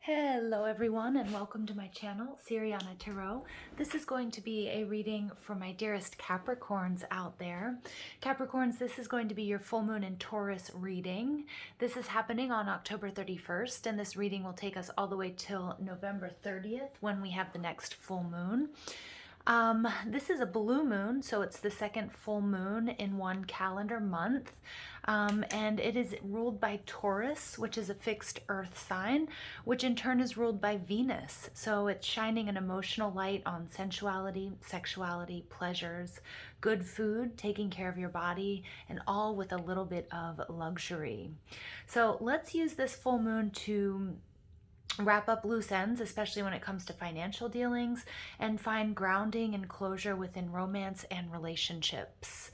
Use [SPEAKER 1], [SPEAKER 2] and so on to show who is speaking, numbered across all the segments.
[SPEAKER 1] Hello everyone and welcome to my channel, Siriana Tarot. This is going to be a reading for my dearest Capricorns out there. Capricorns, this is going to be your full moon in Taurus reading. This is happening on October 31st and this reading will take us all the way till November 30th when we have the next full moon. This is a blue moon, so it's the second full moon in one calendar month, and it is ruled by Taurus, which is a fixed earth sign, which in turn is ruled by Venus. So it's shining an emotional light on sensuality, sexuality, pleasures, good food, taking care of your body, and all with a little bit of luxury. So let's use this full moon to wrap up loose ends, especially when it comes to financial dealings, and find grounding and closure within romance and relationships.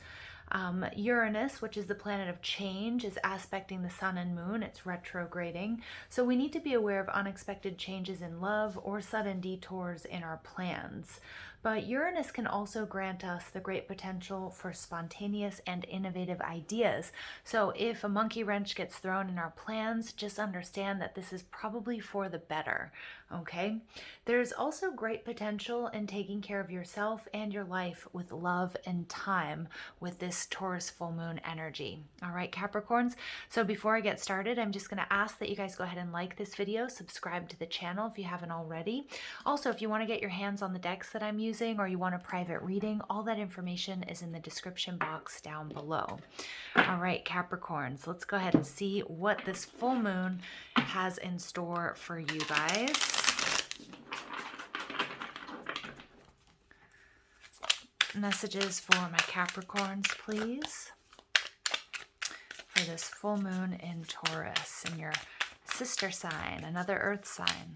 [SPEAKER 1] Uranus, which is the planet of change, is aspecting the sun and moon. It's retrograding. So we need to be aware of unexpected changes in love or sudden detours in our plans. But Uranus can also grant us the great potential for spontaneous and innovative ideas. So if a monkey wrench gets thrown in our plans, just understand that this is probably for the better, okay? There's also great potential in taking care of yourself and your life with love and time with this Taurus full moon energy. All right, Capricorns. So before I get started, I'm just going to ask that you guys go ahead and like this video, subscribe to the channel if you haven't already. Also, if you want to get your hands on the decks that I'm using or you want a private reading, all that information is in the description box down below. All right, Capricorns, let's go ahead and see what this full moon has in store for you guys. Messages for my Capricorns, please, for this full moon in Taurus, in your sister sign, another earth sign.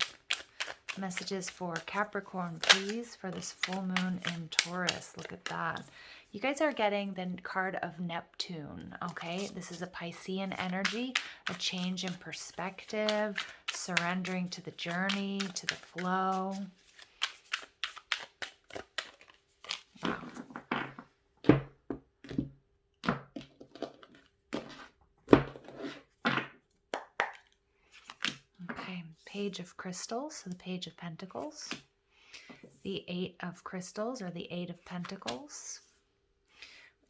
[SPEAKER 1] Messages for Capricorn, please, for this full moon in Taurus. Look at that. You guys are getting the card of Neptune, okay? This is a Piscean energy, a change in perspective, surrendering to the journey, to the flow. Wow. Page of Crystals, so the Page of Pentacles, the Eight of Crystals, or the Eight of Pentacles,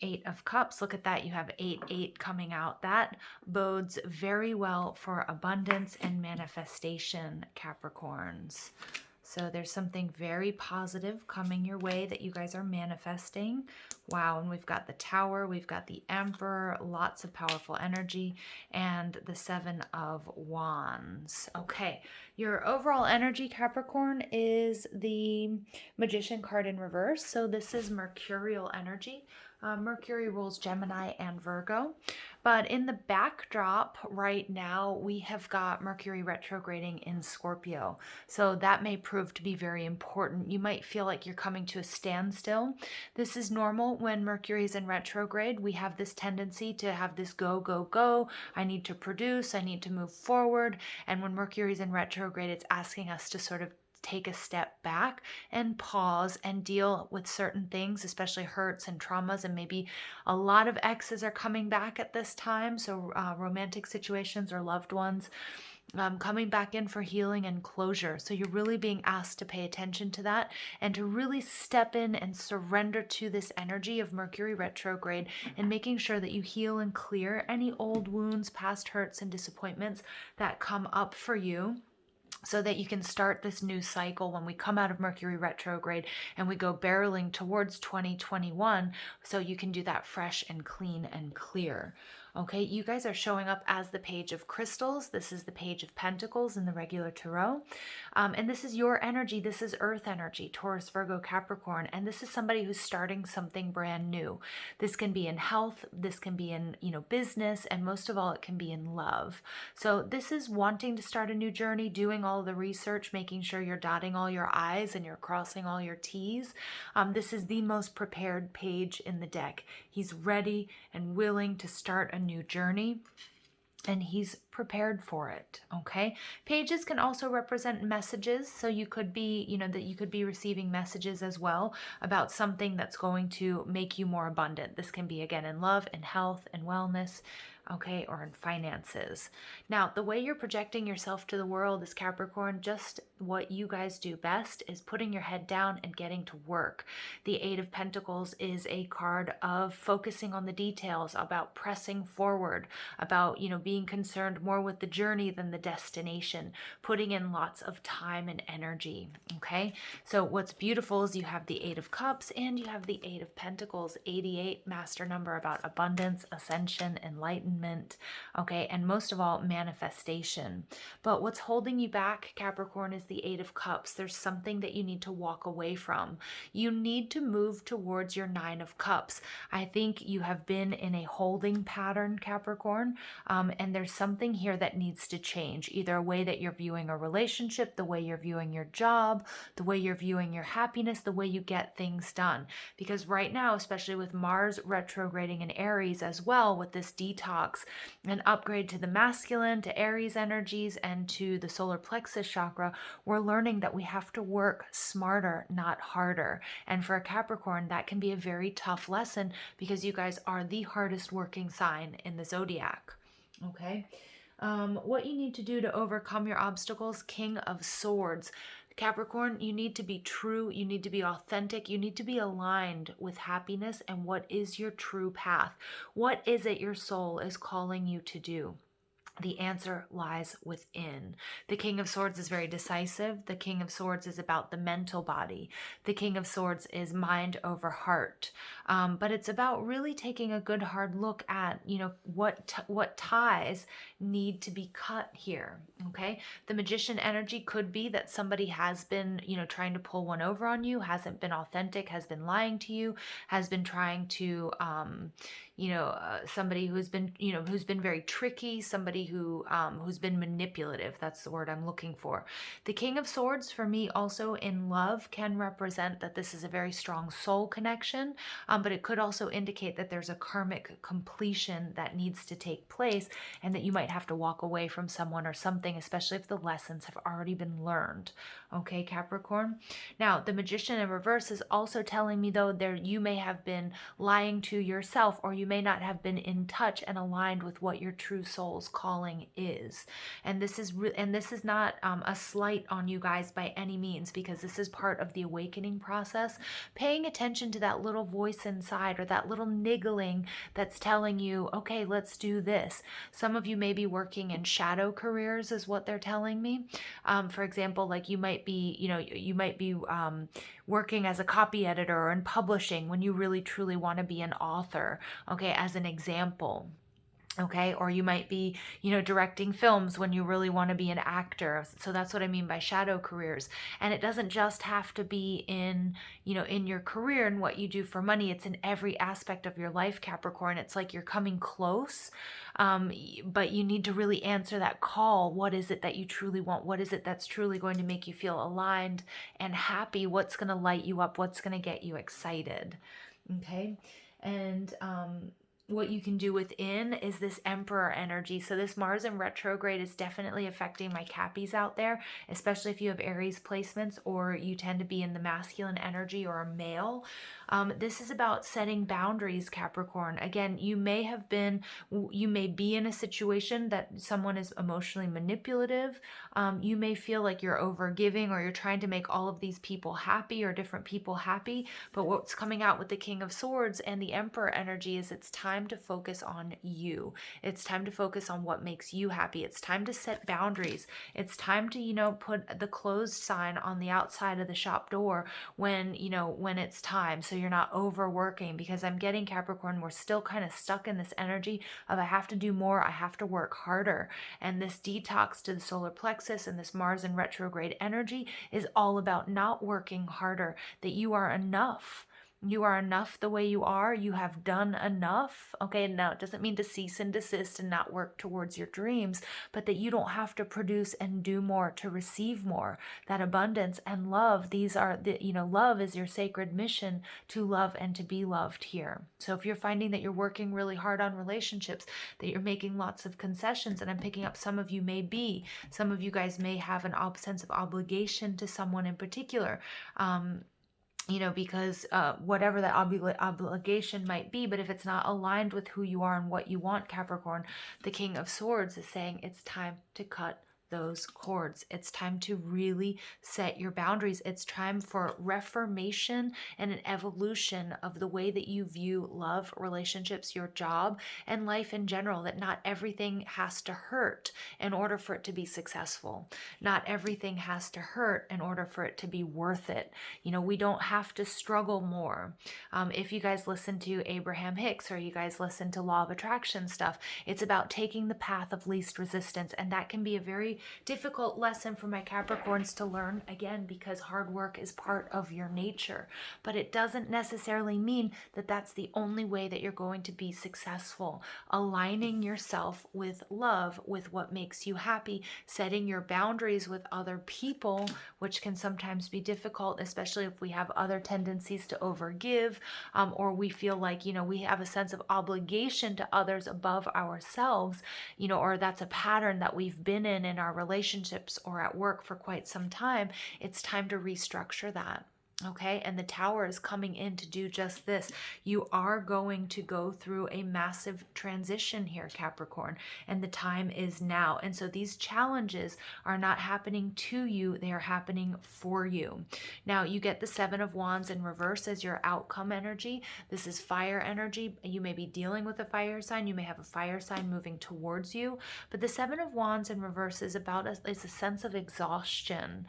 [SPEAKER 1] Eight of Cups. Look at that, you have 8 coming out. That bodes very well for abundance and manifestation, Capricorns. So there's something very positive coming your way that you guys are manifesting. Wow, and we've got the Tower, we've got the Emperor, lots of powerful energy, and the Seven of Wands. Okay, your overall energy, Capricorn, is the Magician card in reverse. So this is Mercurial energy. Mercury rules Gemini and Virgo. But in the backdrop right now, we have got Mercury retrograding in Scorpio. So that may prove to be very important. You might feel like you're coming to a standstill. This is normal when Mercury is in retrograde. We have this tendency to have this go, go, go. I need to produce. I need to move forward. And when Mercury is in retrograde, it's asking us to sort of take a step back and pause and deal with certain things, especially hurts and traumas, and maybe a lot of exes are coming back at this time, so romantic situations or loved ones coming back in for healing and closure. So you're really being asked to pay attention to that and to really step in and surrender to this energy of Mercury retrograde and making sure that you heal and clear any old wounds, past hurts and disappointments that come up for you, so that you can start this new cycle when we come out of Mercury retrograde and we go barreling towards 2021, so you can do that fresh and clean and clear. Okay, you guys are showing up as the Page of Crystals. This is the Page of Pentacles in the regular tarot. And this is your energy. This is Earth energy, Taurus, Virgo, Capricorn. And this is somebody who's starting something brand new. This can be in health. This can be in, business. And most of all, it can be in love. So this is wanting to start a new journey, doing all the research, making sure you're dotting all your I's and you're crossing all your T's. This is the most prepared page in the deck. He's ready and willing to start a new journey, and he's prepared for it. Okay, pages can also represent messages, so you could be that you could be receiving messages as well about something that's going to make you more abundant. This can be again in love and health and wellness, okay, or in finances. Now, the way you're projecting yourself to the world is Capricorn, just what you guys do best is putting your head down and getting to work. The Eight of Pentacles is a card of focusing on the details, about pressing forward, about, being concerned more with the journey than the destination, putting in lots of time and energy, okay? So what's beautiful is you have the Eight of Cups and you have the Eight of Pentacles, 88, master number about abundance, ascension, enlightenment, okay, and most of all, manifestation. But what's holding you back, Capricorn, is the Eight of Cups. There's something that you need to walk away from. You need to move towards your Nine of Cups. I think you have been in a holding pattern, Capricorn, and there's something here that needs to change, either a way that you're viewing a relationship, the way you're viewing your job, the way you're viewing your happiness, the way you get things done. Because right now, especially with Mars retrograding in Aries as well, with this detox and upgrade to the masculine, to Aries energies, and to the solar plexus chakra, we're learning that we have to work smarter, not harder. And for a Capricorn, that can be a very tough lesson because you guys are the hardest working sign in the zodiac. Okay. What you need to do to overcome your obstacles, King of Swords. Capricorn, you need to be true, you need to be authentic, you need to be aligned with happiness and what is your true path. What is it your soul is calling you to do? The answer lies within. The King of Swords is very decisive. The King of Swords is about the mental body. The King of Swords is mind over heart. But it's about really taking a good hard look at, what ties need to be cut here, okay? The Magician energy could be that somebody has been, trying to pull one over on you, hasn't been authentic, has been lying to you, has been trying to, somebody who's been very tricky, somebody who's been manipulative. That's the word I'm looking for. The King of Swords for me also in love can represent that this is a very strong soul connection, but it could also indicate that there's a karmic completion that needs to take place and that you might have to walk away from someone or something, especially if the lessons have already been learned. Okay, Capricorn? Now, the Magician in reverse is also telling me, though, you may have been lying to yourself, or you may not have been in touch and aligned with what your true soul's calling is. And this is not a slight on you guys by any means, because this is part of the awakening process. Paying attention to that little voice inside, or that little niggling that's telling you, okay, let's do this. Some of you may be working in shadow careers is what they're telling me. For example, like you might be working as a copy editor or in publishing when you really truly want to be an author, okay, as an example. Okay, or you might be, directing films when you really want to be an actor. So that's what I mean by shadow careers. And it doesn't just have to be in your career and what you do for money. It's in every aspect of your life, Capricorn. It's like you're coming close, but you need to really answer that call. What is it that you truly want? What is it that's truly going to make you feel aligned and happy? What's going to light you up? What's going to get you excited? Okay, and what you can do within is this Emperor energy. So this Mars in retrograde is definitely affecting my Cappies out there, especially if you have Aries placements or you tend to be in the masculine energy or a male. This is about setting boundaries, Capricorn. Again, you may be in a situation that someone is emotionally manipulative. You may feel like you're overgiving, or you're trying to make all of these people happy, or different people happy. But what's coming out with the King of Swords and the Emperor energy is it's time to focus on you. It's time to focus on what makes you happy. It's time to set boundaries. It's time to, put the closed sign on the outside of the shop door when it's time. So you're not overworking, because I'm getting, Capricorn, we're still kind of stuck in this energy of I have to do more, I have to work harder. And this detox to the solar plexus and this Mars in retrograde energy is all about not working harder, that you are enough. You are enough the way you are. You have done enough. Okay, now it doesn't mean to cease and desist and not work towards your dreams, but that you don't have to produce and do more to receive more. That abundance and love, love is your sacred mission, to love and to be loved here. So if you're finding that you're working really hard on relationships, that you're making lots of concessions, and I'm picking up some of you guys may have an sense of obligation to someone in particular, you know, because whatever that obligation might be, but if it's not aligned with who you are and what you want, Capricorn, the King of Swords is saying it's time to cut those cords. It's time to really set your boundaries. It's time for reformation and an evolution of the way that you view love, relationships, your job, and life in general, that not everything has to hurt in order for it to be successful. Not everything has to hurt in order for it to be worth it. You know, we don't have to struggle more. If you guys listen to Abraham Hicks, or you guys listen to Law of Attraction stuff, it's about taking the path of least resistance. And that can be a very difficult lesson for my Capricorns to learn, again, because hard work is part of your nature. But it doesn't necessarily mean that that's the only way that you're going to be successful. Aligning yourself with love, with what makes you happy, setting your boundaries with other people, which can sometimes be difficult, especially if we have other tendencies to overgive, or we feel like, you know, we have a sense of obligation to others above ourselves, you know, or that's a pattern that we've been in our relationships or at work for quite some time. It's time to restructure that. Okay, and the Tower is coming in to do just this. You are going to go through a massive transition here, Capricorn, and the time is now. And so these challenges are not happening to you, they are happening for you. Now, you get the Seven of Wands in reverse as your outcome energy. This is fire energy. You may be dealing with a fire sign. You may have a fire sign moving towards you. But the Seven of Wands in reverse is about it's a sense of exhaustion.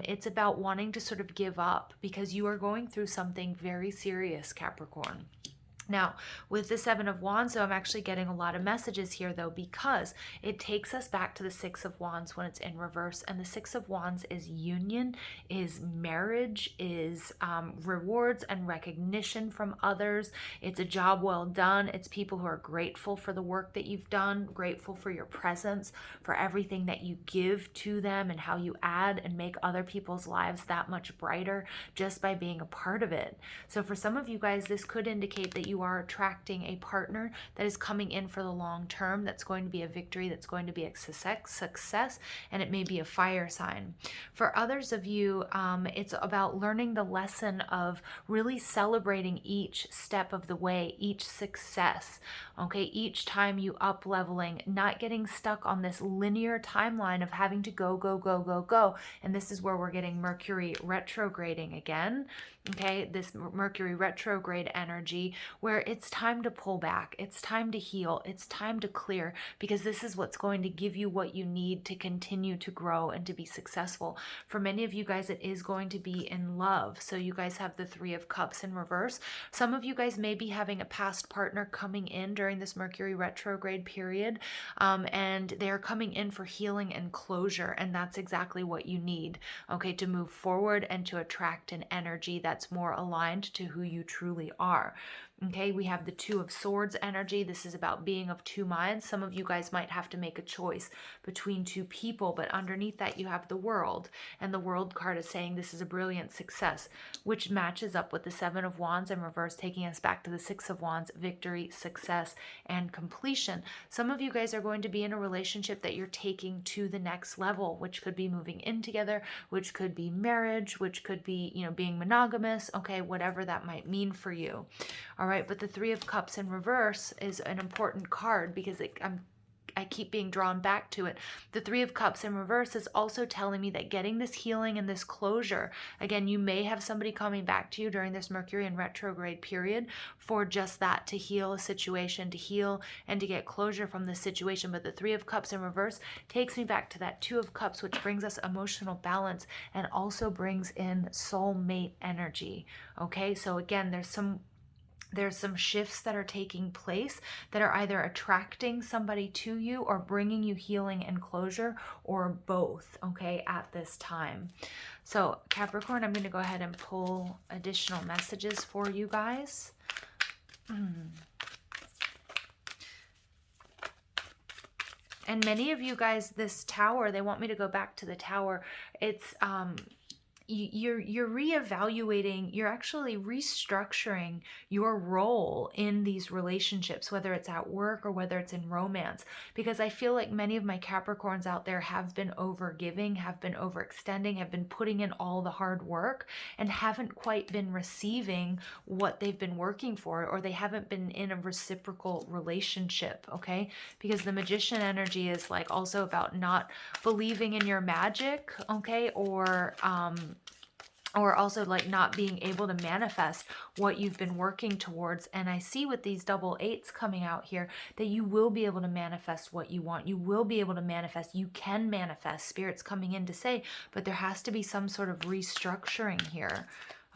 [SPEAKER 1] It's about wanting to sort of give up, because you are going through something very serious, Capricorn. Now, with the Seven of Wands, so I'm actually getting a lot of messages here, though, because it takes us back to the Six of Wands when it's in reverse. And the Six of Wands is union, is marriage, is rewards and recognition from others. It's a job well done. It's people who are grateful for the work that you've done, grateful for your presence, for everything that you give to them, and how you add and make other people's lives that much brighter just by being a part of it. So for some of you guys, this could indicate that you are attracting a partner that is coming in for the long term, that's going to be a victory, that's going to be a success, and it may be a fire sign. For others of you, it's about learning the lesson of really celebrating each step of the way, each success, okay? Each time you up leveling, not getting stuck on this linear timeline of having to go, go, go, go, go. And this is where we're getting Mercury retrograding again, okay? This Mercury retrograde energy, where it's time to pull back, it's time to heal, it's time to clear, because this is what's going to give you what you need to continue to grow and to be successful. For many of you guys, it is going to be in love. So you guys have the Three of Cups in reverse. Some of you guys may be having a past partner coming in during this Mercury retrograde period, and they're coming in for healing and closure, and that's exactly what you need, okay, to move forward and to attract an energy that's more aligned to who you truly are. Okay, we have the Two of Swords energy. This is about being of two minds. Some of you guys might have to make a choice between two people, but underneath that you have the World, and the World card is saying this is a brilliant success, which matches up with the Seven of Wands in reverse, taking us back to the Six of Wands, victory, success, and completion. Some of you guys are going to be in a relationship that you're taking to the next level, which could be moving in together, which could be marriage, which could be, you know, being monogamous, okay, whatever that might mean for you. All right, but the Three of Cups in reverse is an important card, because I keep being drawn back to it. The Three of Cups in reverse is also telling me that getting this healing and this closure, again, you may have somebody coming back to you during this Mercury in retrograde period for just that, to heal a situation, to heal and to get closure from the situation. But the Three of Cups in reverse takes me back to that Two of Cups, which brings us emotional balance and also brings in soulmate energy. Okay, so again, there's some shifts that are taking place that are either attracting somebody to you or bringing you healing and closure, or both, okay, at this time. So Capricorn, I'm going to go ahead and pull additional messages for you guys. And many of you guys, this Tower, they want me to go back to the Tower. It's you're reevaluating, you're actually restructuring your role in these relationships, whether it's at work or whether it's in romance, because I feel like many of my Capricorns out there have been overgiving, have been overextending, have been putting in all the hard work and haven't quite been receiving what they've been working for, or they haven't been in a reciprocal relationship, okay? Because the Magician energy is like also about not believing in your magic, okay? Or also like not being able to manifest what you've been working towards. And I see with these double eights coming out here that you will be able to manifest what you want. You will be able to manifest. You can manifest. Spirit's coming in to say, but there has to be some sort of restructuring here.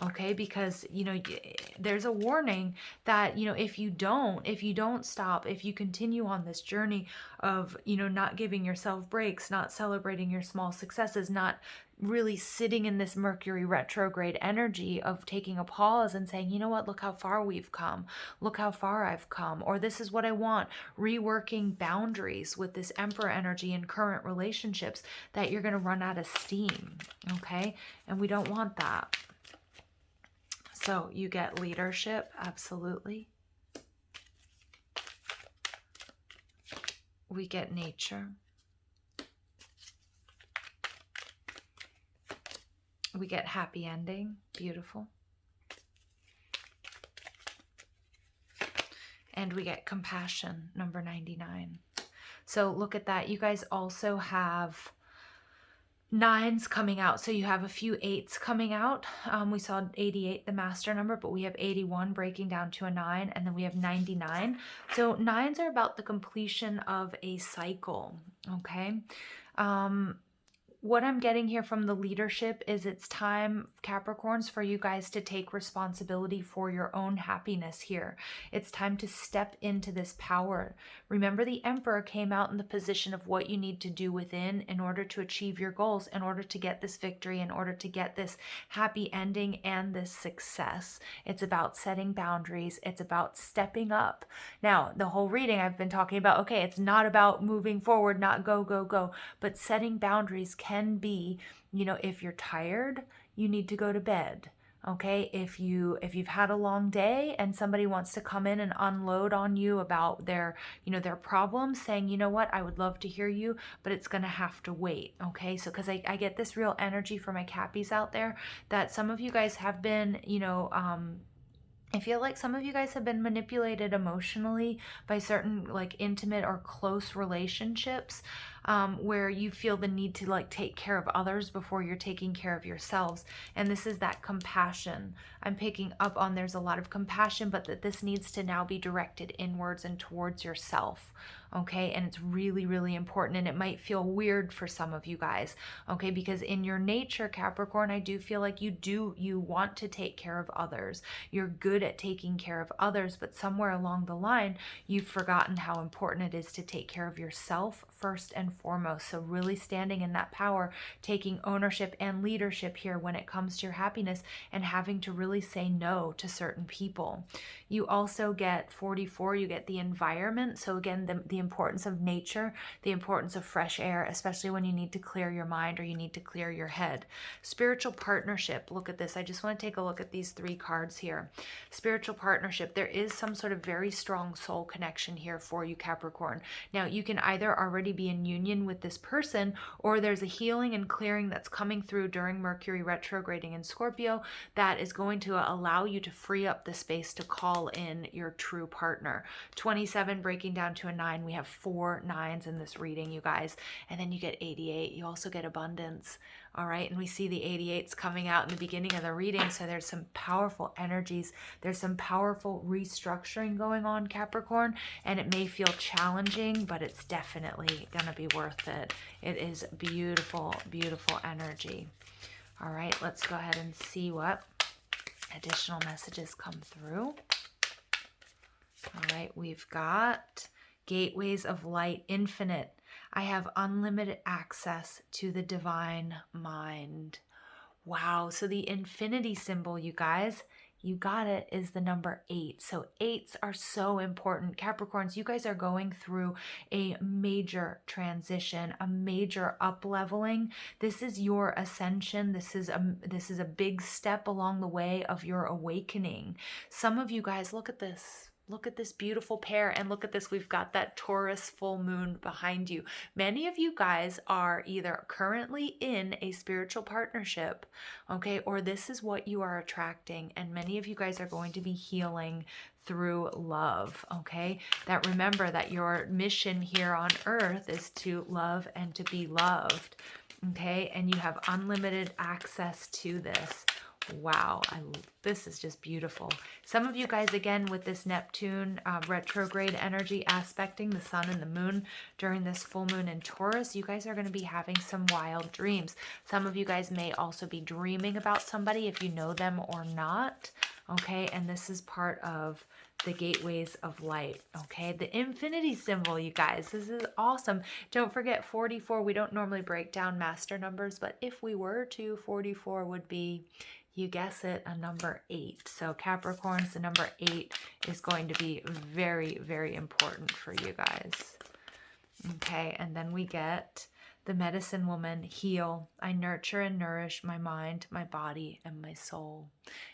[SPEAKER 1] Okay, because, you know, there's a warning that, you know, if you don't stop, if you continue on this journey of, you know, not giving yourself breaks, not celebrating your small successes, not really sitting in this Mercury retrograde energy of taking a pause and saying, you know what, look how far we've come, look how far I've come, or this is what I want, reworking boundaries with this Emperor energy in current relationships, that you're going to run out of steam. Okay, and we don't want that. So you get leadership, absolutely. We get nature. We get happy ending, beautiful. And we get compassion, number 99. So look at that. You guys also have 9s coming out. So you have a few 8s coming out. We saw 88, the master number, but we have 81 breaking down to a 9, and then we have 99. So 9s are about the completion of a cycle, okay? What I'm getting here from the leadership is it's time, Capricorns, for you guys to take responsibility for your own happiness here. It's time to step into this power. Remember, the Emperor came out in the position of what you need to do within in order to achieve your goals, in order to get this victory, in order to get this happy ending and this success. It's about setting boundaries. It's about stepping up. Now, the whole reading I've been talking about, okay, it's not about moving forward, not go, go, go, but setting boundaries can be, you know, if you're tired, you need to go to bed. Okay, if you've had a long day and somebody wants to come in and unload on you about their, you know, their problems, saying, you know what, I would love to hear you, but it's going to have to wait. Okay, so because I get this real energy for my Cappies out there that some of you guys have been, you know, I feel like some of you guys have been manipulated emotionally by certain like intimate or close relationships, where you feel the need to like take care of others before you're taking care of yourselves. And this is that compassion I'm picking up on. There's a lot of compassion, but that this needs to now be directed inwards and towards yourself. Okay, and it's really, really important, and it might feel weird for some of you guys, okay, because in your nature, Capricorn, I do feel like you want to take care of others. You're good at taking care of others, but somewhere along the line, you've forgotten how important it is to take care of yourself first and foremost. So really standing in that power, taking ownership and leadership here when it comes to your happiness, and having to really say no to certain people. You also get 44, you get the environment. So again, the importance of nature, the importance of fresh air, especially when you need to clear your mind or you need to clear your head. Spiritual partnership, look at this. I just want to take a look at these 3 cards here. Spiritual partnership, there is some sort of very strong soul connection here for you, Capricorn. Now, you can either already be in union with this person, or there's a healing and clearing that's coming through during Mercury retrograding in Scorpio that is going to allow you to free up the space to call in your true partner. 27 breaking down to a 9. We have 4 9s in this reading, you guys. And then you get 88. You also get abundance. All right. And we see the 88s coming out in the beginning of the reading. So there's some powerful energies. There's some powerful restructuring going on, Capricorn. And it may feel challenging, but it's definitely going to be worth it. It is beautiful, beautiful energy. All right. Let's go ahead and see what additional messages come through. All right. We've got gateways of light, infinite. I have unlimited access to the divine mind. Wow. So the infinity symbol, you guys, you got it, is the number 8. So 8s are so important. Capricorns, you guys are going through a major transition, a major up-leveling. This is your ascension. This is a big step along the way of your awakening. Some of you guys, look at this. Look at this beautiful pair, and look at this. We've got that Taurus full moon behind you. Many of you guys are either currently in a spiritual partnership, okay, or this is what you are attracting. And many of you guys are going to be healing through love, okay? That remember that your mission here on earth is to love and to be loved, okay? And you have unlimited access to this. Wow, this is just beautiful. Some of you guys, again, with this Neptune retrograde energy aspecting the sun and the moon during this full moon in Taurus, you guys are going to be having some wild dreams. Some of you guys may also be dreaming about somebody, if you know them or not, okay? And this is part of the gateways of light, okay? The infinity symbol, you guys, this is awesome. Don't forget 44. We don't normally break down master numbers, but if we were to, 44 would be, you guess it, a number 8. So Capricorns, the number 8 is going to be very, very important for you guys. Okay, and then we get the medicine woman, heal. I nurture and nourish my mind, my body, and my soul.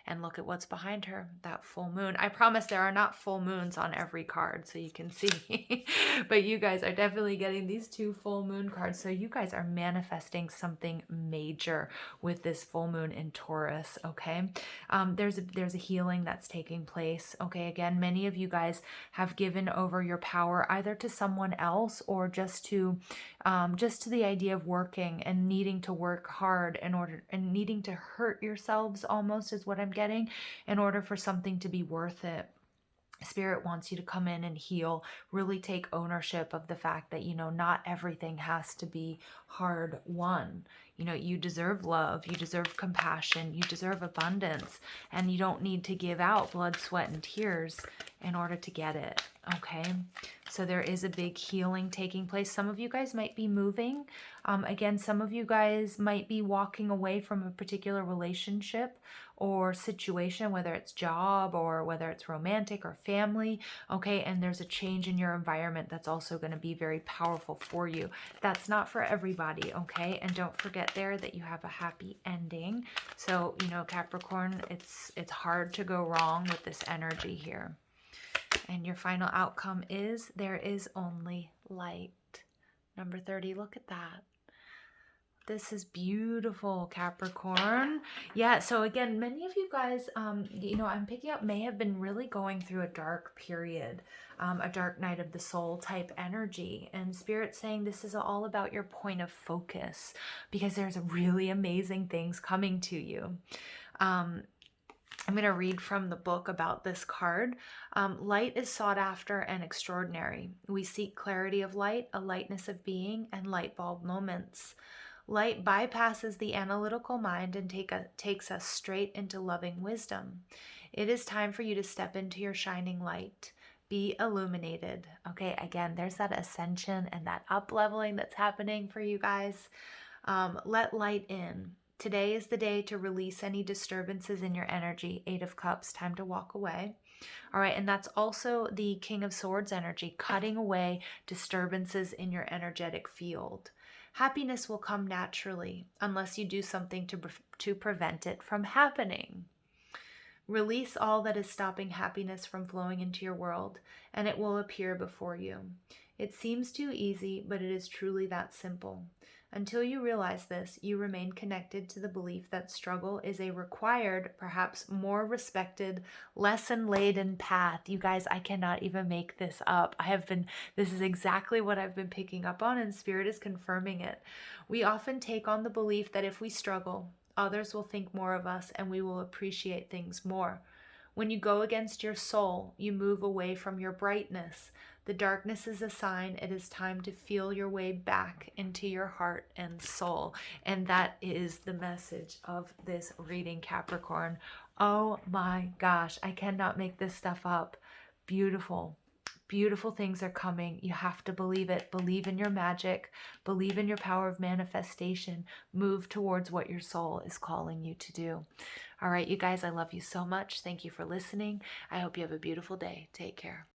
[SPEAKER 1] And look at what's behind her, that full moon. I promise there are not full moons on every card, so you can see. But you guys are definitely getting these 2 full moon cards. So you guys are manifesting something major with this full moon in Taurus, okay? There's a healing that's taking place, okay? Again, many of you guys have given over your power either to someone else or just to the idea of working and needing to work hard and needing to hurt yourselves almost is what I'm getting in order for something to be worth it. Spirit wants you to come in and heal, really take ownership of the fact that, not everything has to be hard won. You deserve love, you deserve compassion, you deserve abundance, and you don't need to give out blood, sweat, and tears in order to get it, okay? So there is a big healing taking place. Some of you guys might be moving. Again, some of you guys might be walking away from a particular relationship or situation, whether it's job or whether it's romantic or family, okay? And there's a change in your environment that's also going to be very powerful for you. That's not for everybody, okay? And don't forget there that you have a happy ending. So, Capricorn, it's hard to go wrong with this energy here. And your final outcome is there is only light. Number 30, look at that. This is beautiful, Capricorn. Yeah, so again, many of you guys, I'm picking up may have been really going through a dark period, a dark night of the soul type energy. And Spirit's saying this is all about your point of focus because there's really amazing things coming to you. I'm going to read from the book about this card. Light is sought after and extraordinary. We seek clarity of light, a lightness of being, and light bulb moments. Light bypasses the analytical mind and takes us straight into loving wisdom. It is time for you to step into your shining light. Be illuminated. Okay, again, there's that ascension and that up-leveling that's happening for you guys. Let light in. Today is the day to release any disturbances in your energy. 8 of Cups, time to walk away. All right, and that's also the King of Swords energy, cutting away disturbances in your energetic field. Happiness will come naturally unless you do something to prevent it from happening. Release all that is stopping happiness from flowing into your world, and it will appear before you. It seems too easy, but it is truly that simple. Until you realize this, you remain connected to the belief that struggle is a required, perhaps more respected, lesson-laden path. You guys, I cannot even make this up. This is exactly what I've been picking up on, and Spirit is confirming it. We often take on the belief that if we struggle, others will think more of us and we will appreciate things more. When you go against your soul, you move away from your brightness. The darkness is a sign it is time to feel your way back into your heart and soul. And that is the message of this reading, Capricorn. Oh my gosh, I cannot make this stuff up. Beautiful. Beautiful things are coming. You have to believe it. Believe in your magic. Believe in your power of manifestation. Move towards what your soul is calling you to do. All right, you guys, I love you so much. Thank you for listening. I hope you have a beautiful day. Take care.